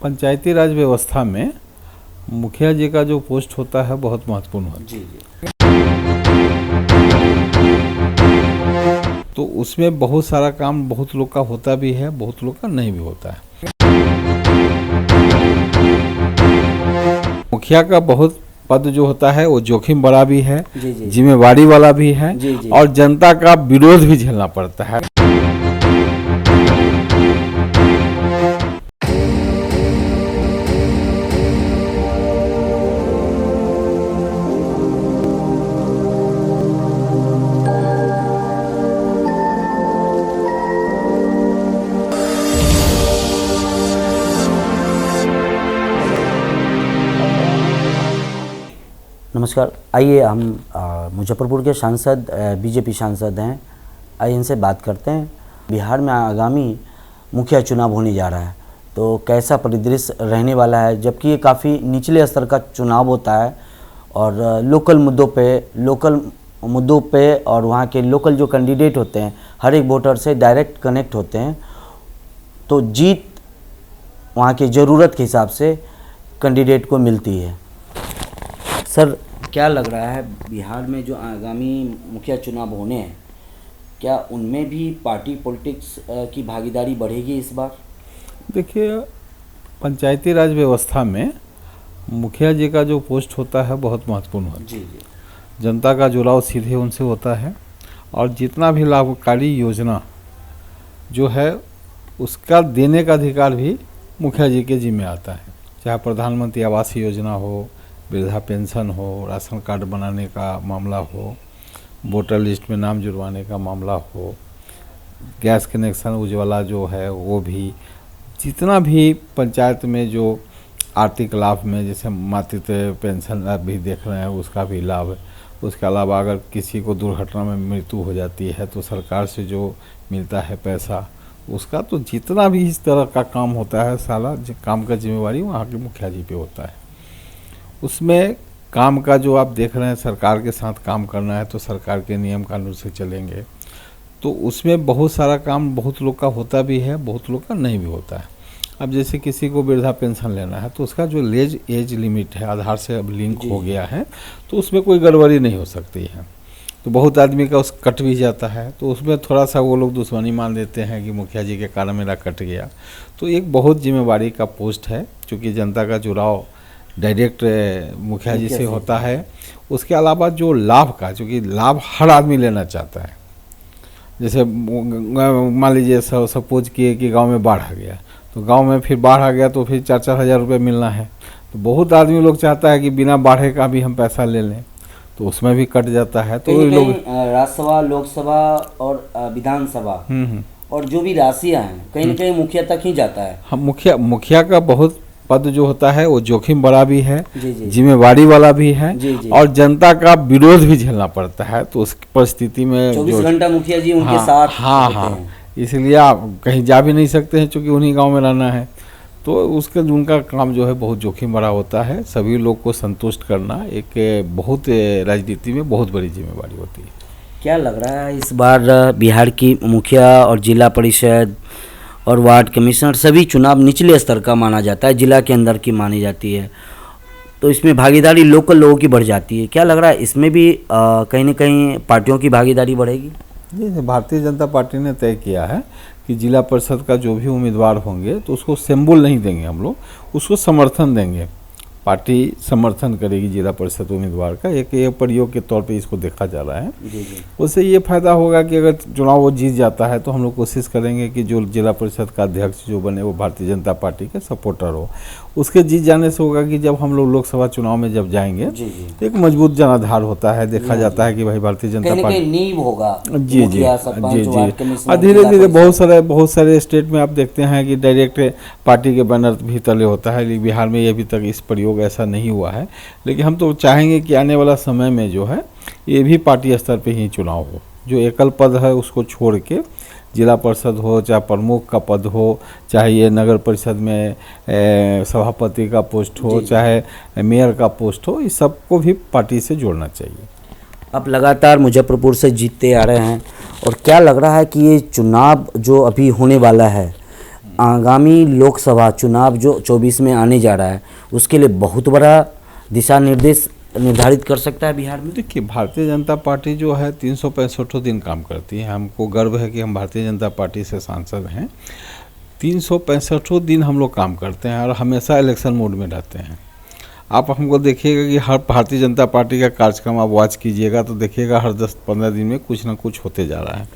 पंचायती राज व्यवस्था में मुखिया जी का जो पोस्ट होता है बहुत महत्वपूर्ण होता है। जी जी। तो उसमें बहुत सारा काम बहुत लोग का होता भी है, बहुत लोग का नहीं भी होता है। मुखिया का बहुत पद जो होता है वो जोखिम बड़ा भी है, जिम्मेवारी वाला भी है और जनता का विरोध भी झेलना पड़ता है। नमस्कार, आइए हम मुजफ्फरपुर के सांसद बीजेपी सांसद हैं, आइए इनसे बात करते हैं। बिहार में आगामी मुखिया चुनाव होने जा रहा है, तो कैसा परिदृश्य रहने वाला है, जबकि ये काफ़ी निचले स्तर का चुनाव होता है और लोकल मुद्दों पे और वहाँ के लोकल जो कैंडिडेट होते हैं हर एक वोटर से डायरेक्ट कनेक्ट होते हैं, तो जीत वहाँ की ज़रूरत के हिसाब से कैंडिडेट को मिलती है। सर, क्या लग रहा है बिहार में जो आगामी मुखिया चुनाव होने हैं, क्या उनमें भी पार्टी पॉलिटिक्स की भागीदारी बढ़ेगी इस बार? देखिए, पंचायती राज व्यवस्था में मुखिया जी का जो पोस्ट होता है बहुत महत्वपूर्ण होता है। जी जी। जनता का जुड़ाव सीधे उनसे होता है और जितना भी लाभकारी योजना जो है उसका देने का अधिकार भी मुखिया जी के जिम्मे आता है। चाहे प्रधानमंत्री आवास योजना हो, वृद्धा पेंशन हो, राशन कार्ड बनाने का मामला हो, वोटर लिस्ट में नाम जुड़वाने का मामला हो, गैस कनेक्शन उज्ज्वला जो है वो भी, जितना भी पंचायत में जो आर्थिक लाभ में जैसे मातृत्व पेंशन भी देख रहे हैं उसका भी लाभ है। उसके अलावा अगर किसी को दुर्घटना में मृत्यु हो जाती है तो सरकार से जो मिलता है पैसा उसका, तो जितना भी इस तरह का काम होता है सारा काम का जिम्मेवारी वहाँ के मुखिया जी पे होता है। उसमें काम का जो आप देख रहे हैं, सरकार के साथ काम करना है तो सरकार के नियम कानून से चलेंगे, तो उसमें बहुत सारा काम बहुत लोग का होता भी है, बहुत लोग का नहीं भी होता है। अब जैसे किसी को वृद्धा पेंशन लेना है तो उसका जो एज लिमिट है आधार से अब लिंक हो गया है, तो उसमें कोई गड़बड़ी नहीं हो सकती है। तो बहुत आदमी का उस कट भी जाता है, तो उसमें थोड़ा सा वो लोग दुश्मनी मान देते हैं कि मुखिया जी के कारण मेरा कट गया। तो एक बहुत जिम्मेवारी का पोस्ट है, चूँकि जनता का जुड़ाव डायरेक्ट मुखिया जी से होता है। उसके अलावा जो लाभ का, चूँकि लाभ हर आदमी लेना चाहता है। जैसे मान लीजिए सपोज किए कि गांव में बाढ़ आ गया, तो गांव में फिर बाढ़ आ गया तो फिर 4-4 हज़ार रुपये मिलना है, तो बहुत आदमी लोग चाहता है कि बिना बाढ़े का भी हम पैसा ले लें, तो उसमें भी कट जाता है। तो लोग राज्यसभा, लोकसभा और विधानसभा और जो भी राशियाँ हैं कहीं न कहीं मुखिया तक ही जाता है। हम मुखिया का बहुत पद जो होता है वो जोखिम बड़ा भी है, जिम्मेवारी वाला भी है और जनता का विरोध भी झेलना पड़ता है। तो उस परिस्थिति में 24 घंटा मुखिया जी उनके साथ होते हैं। इसलिए आप कहीं जा भी नहीं सकते हैं, चूँकि उन्हीं गांव में रहना है, तो उसका उनका काम जो है बहुत जोखिम बड़ा होता है। सभी लोग को संतुष्ट करना एक बहुत राजनीति में बहुत बड़ी जिम्मेवारी होती है। क्या लग रहा है इस बार बिहार की मुखिया और जिला परिषद और वार्ड कमिश्नर सभी चुनाव निचले स्तर का माना जाता है, जिला के अंदर की मानी जाती है, तो इसमें भागीदारी लोकल लोगों की बढ़ जाती है। क्या लग रहा है इसमें भी कहीं न कहीं पार्टियों की भागीदारी बढ़ेगी? जी, भारतीय जनता पार्टी ने तय किया है कि जिला परिषद का जो भी उम्मीदवार होंगे तो उसको सिंबल नहीं देंगे, हम लोग उसको समर्थन देंगे। पार्टी समर्थन करेगी जिला परिषद उम्मीदवार का, एक प्रयोग के तौर पे इसको देखा जा रहा है। उससे ये फायदा होगा कि अगर चुनाव वो जीत जाता है तो हम लोग कोशिश करेंगे कि जो जिला परिषद का अध्यक्ष जो बने वो भारतीय जनता पार्टी के सपोर्टर हो। उसके जीत जाने से होगा कि जब हम लोग लोकसभा चुनाव में जब जाएंगे तो एक मजबूत जनाधार होता है, देखा जाता है कि भाई भारतीय जनता पार्टी नींव होगा। जी जी जी जी। और धीरे धीरे बहुत सारे स्टेट में आप देखते हैं कि डायरेक्ट पार्टी के बैनर भी तले होता है, लेकिन बिहार में अभी तक इस प्रयोग ऐसा नहीं हुआ है। लेकिन हम तो चाहेंगे कि आने वाला समय में जो है ये भी पार्टी स्तर पे ही चुनाव हो, जो एकल पद है उसको छोड़ के जिला परिषद हो, चाहे प्रमुख का पद हो, चाहे ये नगर परिषद में सभापति का पोस्ट हो, चाहे मेयर का पोस्ट हो, इस सबको भी पार्टी से जोड़ना चाहिए। आप लगातार मुजफ्फरपुर से जीतते आ रहे हैं और क्या लग रहा है कि ये चुनाव जो अभी होने वाला है आगामी लोकसभा चुनाव जो 24 में आने जा रहा है उसके लिए बहुत बड़ा दिशा निर्देश निर्धारित कर सकता है बिहार में। देखिए, भारतीय जनता पार्टी जो है 365 दिन काम करती है। हमको गर्व है कि हम भारतीय जनता पार्टी से सांसद हैं। 365 दिन हम लोग काम करते हैं और हमेशा इलेक्शन मोड में रहते हैं। आप हमको देखिएगा कि हर भारतीय जनता पार्टी का कार्यक्रम आप वॉच कीजिएगा तो देखिएगा हर 10-15 दिन में कुछ ना कुछ होते जा रहा है।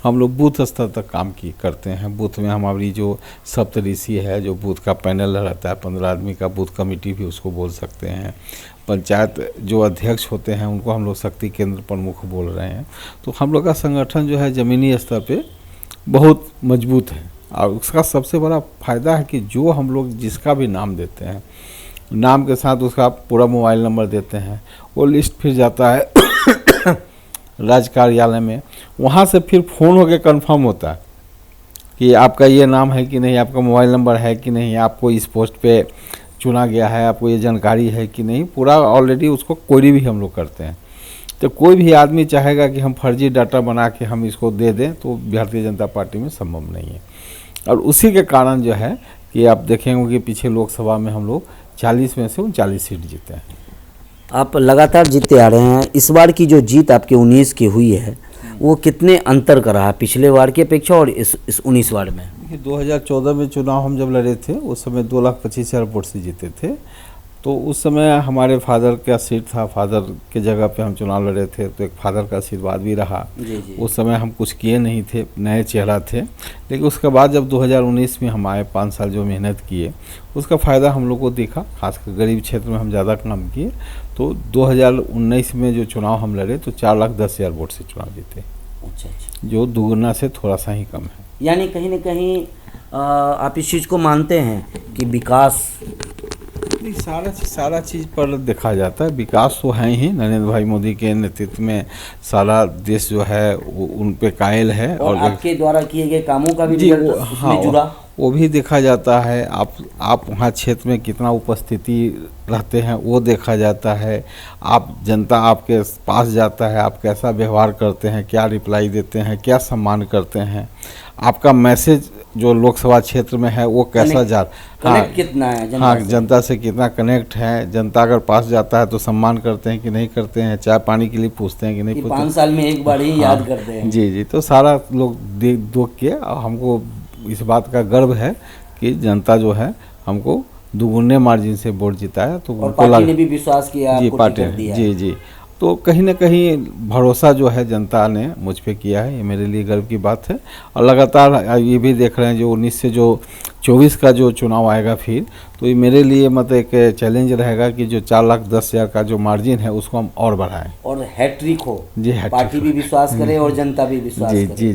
हम लोग बूथ स्तर तक काम करते हैं। बूथ में हमारी जो सप्तऋषि है, जो बूथ का पैनल रहता है 15 आदमी का, बूथ कमेटी भी उसको बोल सकते हैं। पंचायत जो अध्यक्ष होते हैं उनको हम लोग शक्ति केंद्र प्रमुख बोल रहे हैं। तो हम लोग का संगठन जो है ज़मीनी स्तर पे बहुत मजबूत है और उसका सबसे बड़ा फ़ायदा है कि जो हम लोग जिसका भी नाम देते हैं, नाम के साथ उसका पूरा मोबाइल नंबर देते हैं, वो लिस्ट फिर जाता है राज्य कार्यालय में। वहाँ से फिर फ़ोन होकर कंफर्म होता है कि आपका ये नाम है कि नहीं, आपका मोबाइल नंबर है कि नहीं, आपको इस पोस्ट पे चुना गया है, आपको ये जानकारी है कि नहीं, पूरा ऑलरेडी उसको क्वेरी भी हम लोग करते हैं। तो कोई भी आदमी चाहेगा कि हम फर्जी डाटा बना के हम इसको दे दें तो भारतीय जनता पार्टी में संभव नहीं है। और उसी के कारण जो है कि आप देखेंगे कि पीछे लोकसभा में हम लोग 40 में से 39 सीट जीते हैं। आप लगातार जीतते आ रहे हैं। इस बार की जो जीत आपके 19 की हुई है वो कितने अंतर का रहा पिछले बार की अपेक्षा और इस 19 बार में? 2014 में चुनाव हम जब लड़े थे उस समय 2,25,000 वोट से जीते थे। तो उस समय हमारे फादर का सीट था, फादर के जगह पे हम चुनाव लड़े थे तो एक फादर का आशीर्वाद भी रहा। जी। उस समय हम कुछ किए नहीं थे, नए चेहरा थे। लेकिन उसके बाद जब 2019 में हम आए, 5 साल जो मेहनत किए उसका फ़ायदा हम लोग को दिखा। खासकर गरीब क्षेत्र में हम ज़्यादा काम किए। तो 2019 में जो चुनाव हम लड़े तो 4,10,000 वोट से चुनाव जीते। अच्छा, जो दोगुना से थोड़ा सा ही कम है। यानी कहीं ना कहीं आप इस चीज़ को मानते हैं कि विकास नहीं, सारा चीज़ पर देखा जाता है। विकास तो है ही, नरेंद्र भाई मोदी के नेतृत्व में सारा देश जो है वो उन पे कायल है। और आपके द्वारा किए गए कामों का भी जी उसमें जुड़ा वो भी देखा जाता है। आप वहाँ क्षेत्र में कितना उपस्थिति रहते हैं वो देखा जाता है। आप जनता आपके पास जाता है, आप कैसा व्यवहार करते हैं, क्या रिप्लाई देते हैं, क्या सम्मान करते हैं, आपका मैसेज जो लोकसभा क्षेत्र में है वो कैसा कनेक्ट कितना है हाँ, जनता से कितना कनेक्ट है। जनता अगर पास जाता है तो सम्मान करते हैं कि नहीं करते हैं, चाय पानी के लिए पूछते हैं कि नहीं पूछते। 5 साल में एक बार ही याद करते हैं। जी। तो सारा लोग देख के हमको इस बात का गर्व है कि जनता जो है हमको दुगुने मार्जिन से वोट जिताया। तो और पार्टी ने भी विश्वास किया, जी पार्टी जी। तो कहीं ना कहीं भरोसा जो है जनता ने मुझ पे किया है, ये मेरे लिए गर्व की बात है। और लगातार ये भी देख रहे हैं जो 19 से जो 24 का जो चुनाव आएगा फिर, तो ये मेरे लिए मतलब एक चैलेंज रहेगा कि जो 4,10,000 का जो मार्जिन है उसको हम और बढ़ाएं और हैट्रिक हो। जी, पार्टी भी विश्वास करे और जनता भी विश्वास करे। जी।